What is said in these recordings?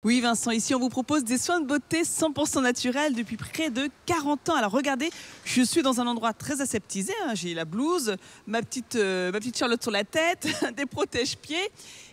Oui Vincent, ici on vous propose des soins de beauté 100% naturels depuis près de 40 ans. Alors regardez, je suis dans un endroit très aseptisé, hein. J'ai la blouse, ma petite Charlotte sur la tête, des protège-pieds.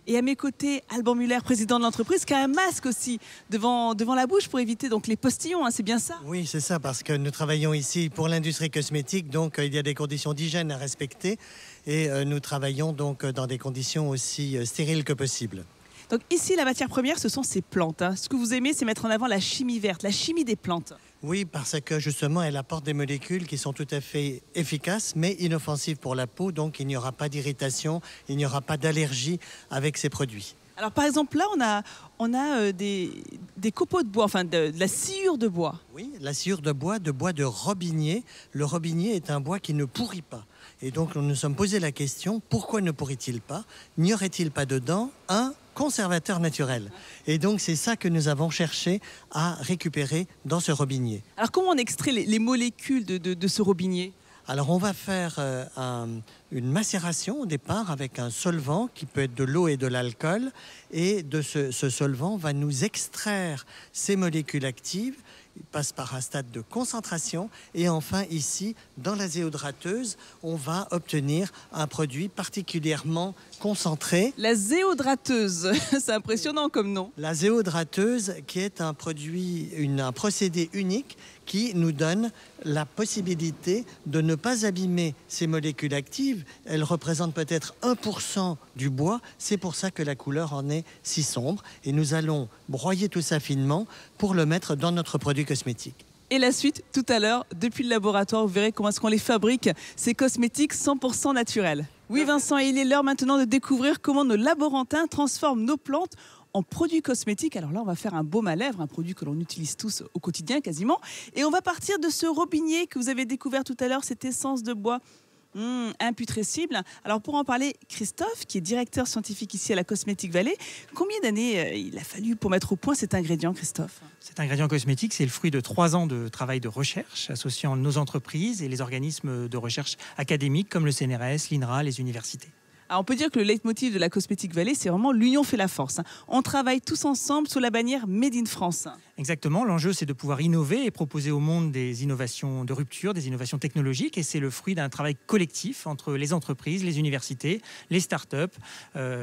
Et à mes côtés, Alban Muller, président de l'entreprise, qui a un masque aussi devant la bouche pour éviter donc les postillons, hein, c'est bien ça? Oui, c'est ça, parce que nous travaillons ici pour l'industrie cosmétique, donc il y a des conditions d'hygiène à respecter et nous travaillons donc dans des conditions aussi stériles que possible. Donc ici, la matière première, ce sont ces plantes, hein. Ce que vous aimez, c'est mettre en avant la chimie verte, la chimie des plantes. Oui, parce que justement, elle apporte des molécules qui sont tout à fait efficaces, mais inoffensives pour la peau, donc il n'y aura pas d'irritation, il n'y aura pas d'allergie avec ces produits. Alors par exemple, là, on a des copeaux de bois, enfin de la sciure de bois. Oui, la sciure de bois de robinier. Le robinier est un bois qui ne pourrit pas. Et donc, nous nous sommes posé la question, pourquoi ne pourrit-il pas? N'y aurait-il pas dedans un conservateur naturel? Et donc, c'est ça que nous avons cherché à récupérer dans ce robinier. Alors comment on extrait les molécules de ce robinier? Alors, on va faire une macération au départ avec un solvant qui peut être de l'eau et de l'alcool. Et de ce solvant va nous extraire ces molécules actives. Il passe par un stade de concentration. Et enfin, ici, dans la zéodrateuse, on va obtenir un produit particulièrement concentré. La zéodrateuse, c'est impressionnant comme nom. La zéodrateuse, qui est un produit, un procédé unique qui nous donne la possibilité de ne pas abîmer ces molécules actives. Elles représentent peut-être 1% du bois. C'est pour ça que la couleur en est si sombre. Et nous allons broyer tout ça finement pour le mettre dans notre produit cosmétique. Et la suite, tout à l'heure, depuis le laboratoire, vous verrez comment est-ce qu'on les fabrique, ces cosmétiques 100% naturels. Oui Vincent, il est l'heure maintenant de découvrir comment nos laborantins transforment nos plantes en produits cosmétiques. Alors là, on va faire un baume à lèvres, un produit que l'on utilise tous au quotidien quasiment. Et on va partir de ce robinier que vous avez découvert tout à l'heure, cette essence de bois imputrescible. Alors pour en parler, Christophe, qui est directeur scientifique ici à la Cosmétique Vallée, combien d'années il a fallu pour mettre au point cet ingrédient, Christophe? Cet ingrédient cosmétique, c'est le fruit de 3 ans de travail de recherche associant nos entreprises et les organismes de recherche académiques comme le CNRS, l'INRA, les universités. Alors on peut dire que le leitmotiv de la Cosmétique Vallée, c'est vraiment l'union fait la force. On travaille tous ensemble sous la bannière Made in France. Exactement, l'enjeu c'est de pouvoir innover et proposer au monde des innovations de rupture, des innovations technologiques, et c'est le fruit d'un travail collectif entre les entreprises, les universités, les startups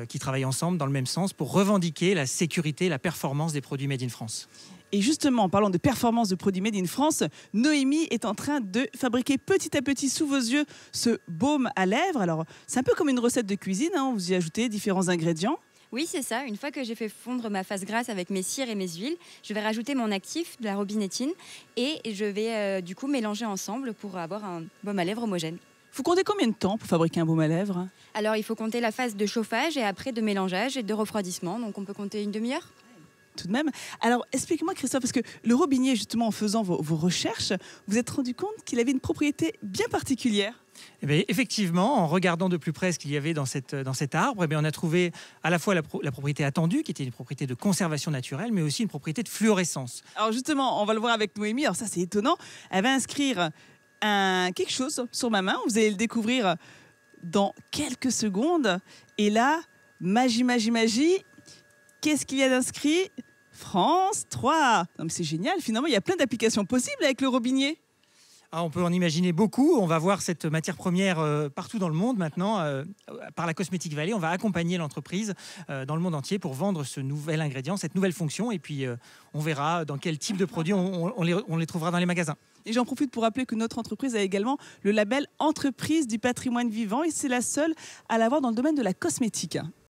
qui travaillent ensemble dans le même sens pour revendiquer la sécurité et la performance des produits Made in France. Et justement, en parlant de performance de produits Made in France, Noémie est en train de fabriquer petit à petit sous vos yeux ce baume à lèvres. Alors, c'est un peu comme une recette de cuisine, hein, vous y ajoutez différents ingrédients. Oui, c'est ça. Une fois que j'ai fait fondre ma face grasse avec mes cires et mes huiles, je vais rajouter mon actif, de la robinettine, et je vais du coup mélanger ensemble pour avoir un baume à lèvres homogène. Vous comptez combien de temps pour fabriquer un baume à lèvres? Alors, il faut compter la phase de chauffage et après de mélangeage et de refroidissement. Donc, on peut compter une demi-heure. Tout de même. Alors, expliquez-moi, Christophe, parce que le robinier, justement, en faisant vos recherches, vous êtes rendu compte qu'il avait une propriété bien particulière. Eh bien, effectivement, en regardant de plus près ce qu'il y avait dans cet arbre, eh bien, on a trouvé à la fois la propriété attendue, qui était une propriété de conservation naturelle, mais aussi une propriété de fluorescence. Alors justement, on va le voir avec Noémie. Alors ça, c'est étonnant. Elle va inscrire quelque chose sur ma main. Vous allez le découvrir dans quelques secondes. Et là, magie, magie, magie. Qu'est-ce qu'il y a d'inscrit? France 3. Non mais c'est génial, finalement il y a plein d'applications possibles avec le robinier. Ah, on peut en imaginer beaucoup. On va voir cette matière première partout dans le monde maintenant. Par la Cosmétique Vallée, on va accompagner l'entreprise dans le monde entier pour vendre ce nouvel ingrédient, cette nouvelle fonction. Et puis on verra dans quel type de produits on les trouvera dans les magasins. Et j'en profite pour rappeler que notre entreprise a également le label Entreprise du patrimoine vivant et c'est la seule à l'avoir dans le domaine de la cosmétique.